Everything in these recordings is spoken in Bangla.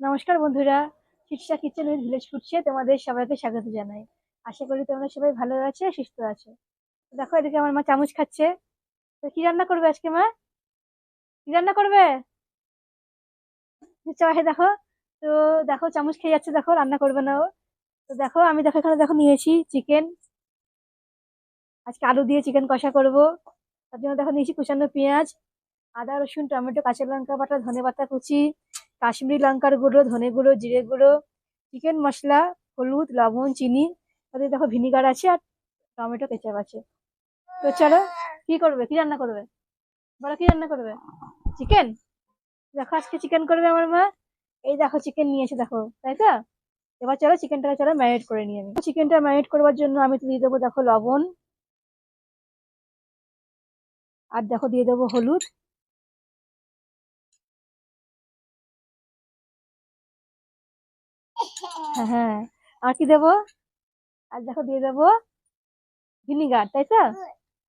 নমস্কার বন্ধুরা, শীর্ষা কিচেন উইথ ভিলেজ ফুডসে তোমাদের সবাইকে স্বাগত জানাই। আশা করি তোমরা সবাই ভালো আছো, সুস্থ আছো। দেখো এদিকে আমার মা চামচ খাচ্ছে। তো কি রান্না করবে আজকে মা? কি রান্না করবে? চাহে দেখো। তো দেখো চামচ খেয়ে যাচ্ছে, দেখো রান্না করবে না ও। তো দেখো আমি দেখো এখানে দেখো নিয়েছি চিকেন। আজকে আলু দিয়ে চিকেন কষা করব। তার জন্য দেখো নিয়েছি কুচানো পেঁয়াজ, আদা রসুন টমেটো কাঁচা লঙ্কা বাটা ধনে পাতা কুচি, কাশ্মীরি লঙ্কার গুঁড়ো ধনে গুঁড়ো জিরে গুঁড়ো, চিকেন মশলা, হলুদ লবণ চিনি, তাতে দেখো ভিনিগার আছে আর টমেটো কেচাপ আছে। তো চলো, কি করবে, কি রান্না করবে, বলো কি রান্না করবে? চিকেন। দেখো আজকে চিকেন করবে আমার মা। এই দেখো চিকেন নিয়েছে দেখো, তাই তো। এবার চলো চিকেনটা চলো ম্যারিনেট করে নিয়ে আমি চিকেনটা ম্যারিনেট করবার জন্য আমি তো দিয়ে দেবো দেখো লবণ, আর দেখো দিয়ে দেবো হলুদ, হ্যাঁ হ্যাঁ, আর কি দেবো, আর দেখো দিয়ে দেবো ভিনিগার, তাই তো।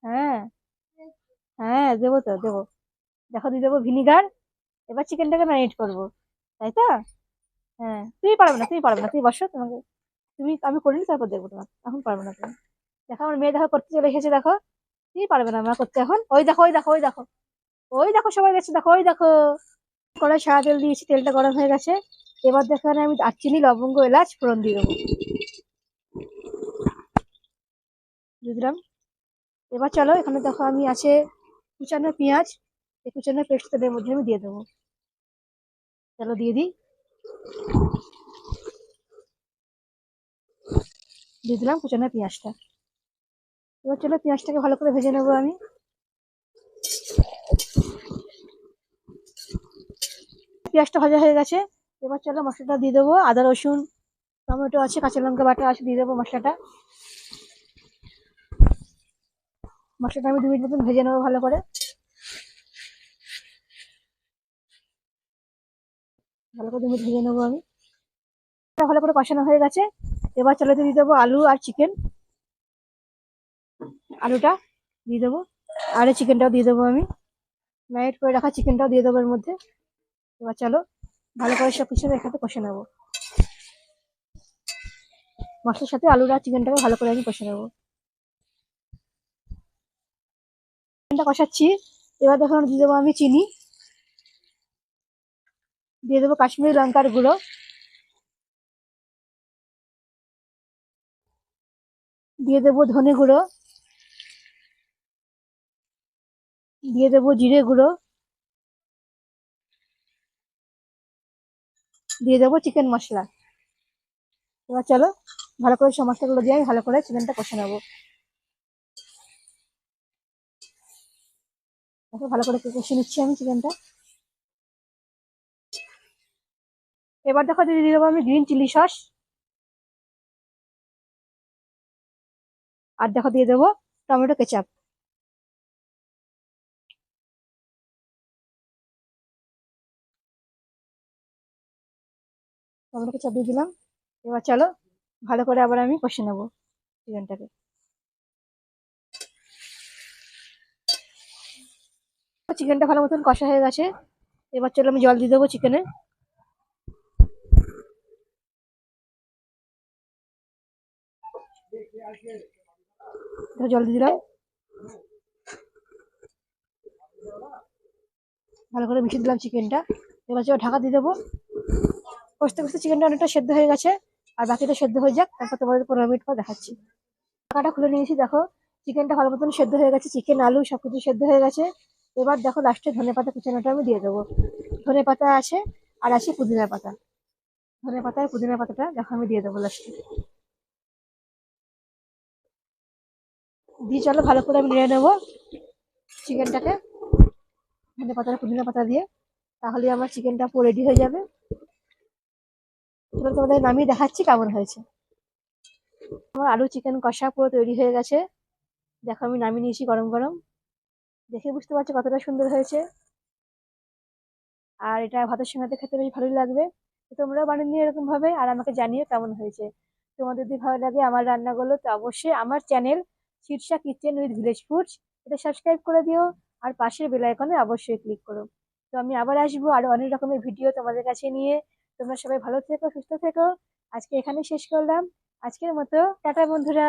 হ্যাঁ হ্যাঁ, দেবো তো দেবো। দেখো দিয়ে দেবো ভিনিগার। এবার চিকেনটাকে ম্যারিনেট করবো, তাই তো। হ্যাঁ, তুমি পারবে না, তুমি পারবে না, তুমি বসো, তোমাকে আমি করিনি, তারপর দেখবো তোমার, এখন পারবে না তুমি। দেখো আমার মেয়ে দেখো করতে চলে এসেছে দেখো। তুমি পারবে না মা করতে এখন, ওই দেখো ওই দেখো ওই দেখো, ওই দেখো সবাই দেখছে দেখো, ওই দেখো। কড়াই সাদা তেল দিয়েছি, তেলটা গরম হয়ে গেছে। এবার দেখো এখানে আমি দারচিনি লবঙ্গ এলাচ ফোড়ন দিয়ে দেবো, দিয়ে দিলাম। এবার চলো এখানে দেখো আমি আছে কুচানো পেঁয়াজ, এই কুচানো পেস্ট তেলের মধ্যে আমি দিয়ে দেবো। চলো দিয়ে দিই, দিয়ে দিলাম কুচানো পেঁয়াজটা। এবার চলো পেঁয়াজটাকে ভালো করে ভেজে নেবো আমি। পেঁয়াজটা ভাজা হয়ে গেছে। এবার চলো মশলাটা দিয়ে দেবো, আদা রসুন টমেটো আছে কাঁচা লঙ্কা বাটা আছে, দিয়ে দেবো মশলাটা। মশলাটা আমি 2 মিনিট মতন ভেজে নেবো ভালো করে, ভালো করে 2 মিনিট ভেজে নেবো আমি। ভালো করে কষানো হয়ে গেছে। এবার চলো দিয়ে দেবো আলু আর চিকেন। আলুটা দিয়ে দেবো, আর এই চিকেনটাও দিয়ে দেবো আমি। ম্যারিনেট করে রাখা চিকেনটাও দিয়ে দেবো এর মধ্যে। এবার চলো ভালো করে সব কিছু একসাথে কষে নেবো, মশলার সাথে আলুটা চিকেনটাকে ভালো করে আমি কষে নেবো। চিকেনটা কষাচ্ছি। এবার দেখো দিয়ে দেবো আমি চিনি, দিয়ে দেবো কাশ্মীরি লঙ্কার গুঁড়ো, দিয়ে দেবো ধনে গুঁড়ো, দিয়ে দেবো জিরে গুঁড়ো, দিয়ে দেবো চিকেন মশলা। এবার চলো ভালো করে সব মশলাগুলো দিয়ে আমি ভালো করে চিকেনটা কষে নেবো। দেখো ভালো করে কষে নিচ্ছি আমি চিকেনটা। এবার দেখো দিয়ে দেবো আমি গ্রিন চিলি সস, আর দেখো দিয়ে দেবো টমেটো কেচাপ। টমেটো কেচাপ দিয়ে দিলাম। এবার চলো ভালো করে আবার আমি কষে নেবো চিকেনটাকে। চিকেনটা ভালো মতন কষা হয়ে গেছে। এবার চলো আমি জল দিয়ে দেবো চিকেনে। জল দিয়ে দিলাম, ভালো করে মিশিয়ে দিলাম চিকেনটা। এবার চলো ঢাকা দিয়ে দেবো। কষতে কষতে চিকেনটা অনেকটা সেদ্ধ হয়ে গেছে, আর বাকিটা সেদ্ধ হয়ে যাক, তারপর তোমাদের 15 মিনিট পর দেখাচ্ছি। ঢাকাটা খুলে নিয়েছি, দেখো চিকেনটা ভালো মতন সেদ্ধ হয়ে গেছে, চিকেন আলু সবকিছু সেদ্ধ হয়ে গেছে। এবার দেখো লাস্টে ধনে পাতা কুচানোটা আমি দিয়ে দেবো। ধনে পাতা আছে আর আছে পুদিনা পাতা, ধনে পাতা আর পুদিনা পাতাটা দেখো আমি দিয়ে দেবো লাস্টে। দিয়ে চলো ভালো করে আমি নেড়ে নেবো চিকেনটাকে ধনে পাতা আর পুদিনা পাতা দিয়ে, তাহলে আমার চিকেনটা পুরো রেডি হয়ে যাবে। এবার তোমাদের নামিয়ে দেখাচ্ছি কেমন হয়েছে। আমার আলু চিকেন কষা পুরো তৈরি হয়ে গেছে। দেখো আমি নামিয়ে নিয়েছি গরম গরম, দেখে বুঝতে পারছো কতটা সুন্দর হয়েছে। আর এটা ভাতের সঙ্গে খেতে বেশ ভালোই লাগবে। তো তোমরাও বানিয়ে নিও এরকম ভাবে, আর আমাকে জানিও কেমন হয়েছে। তোমাদের যদি ভালো লাগে আমার রান্নাগুলো, তো অবশ্যই আমার channel Shirsha kitchen with village foods এটা সাবস্ক্রাইব করে দিও, আর পাশের বেল আইকনে অবশ্যই ক্লিক করো। তো আমি আবার আসবো আরো অনেক রকমের ভিডিও তোমাদের কাছে নিয়ে। তোমরা সবাই ভালো থেকো, সুস্থ থেকো। আজকে এখানে শেষ করলাম। আজকের মতো টাটা বন্ধুরা।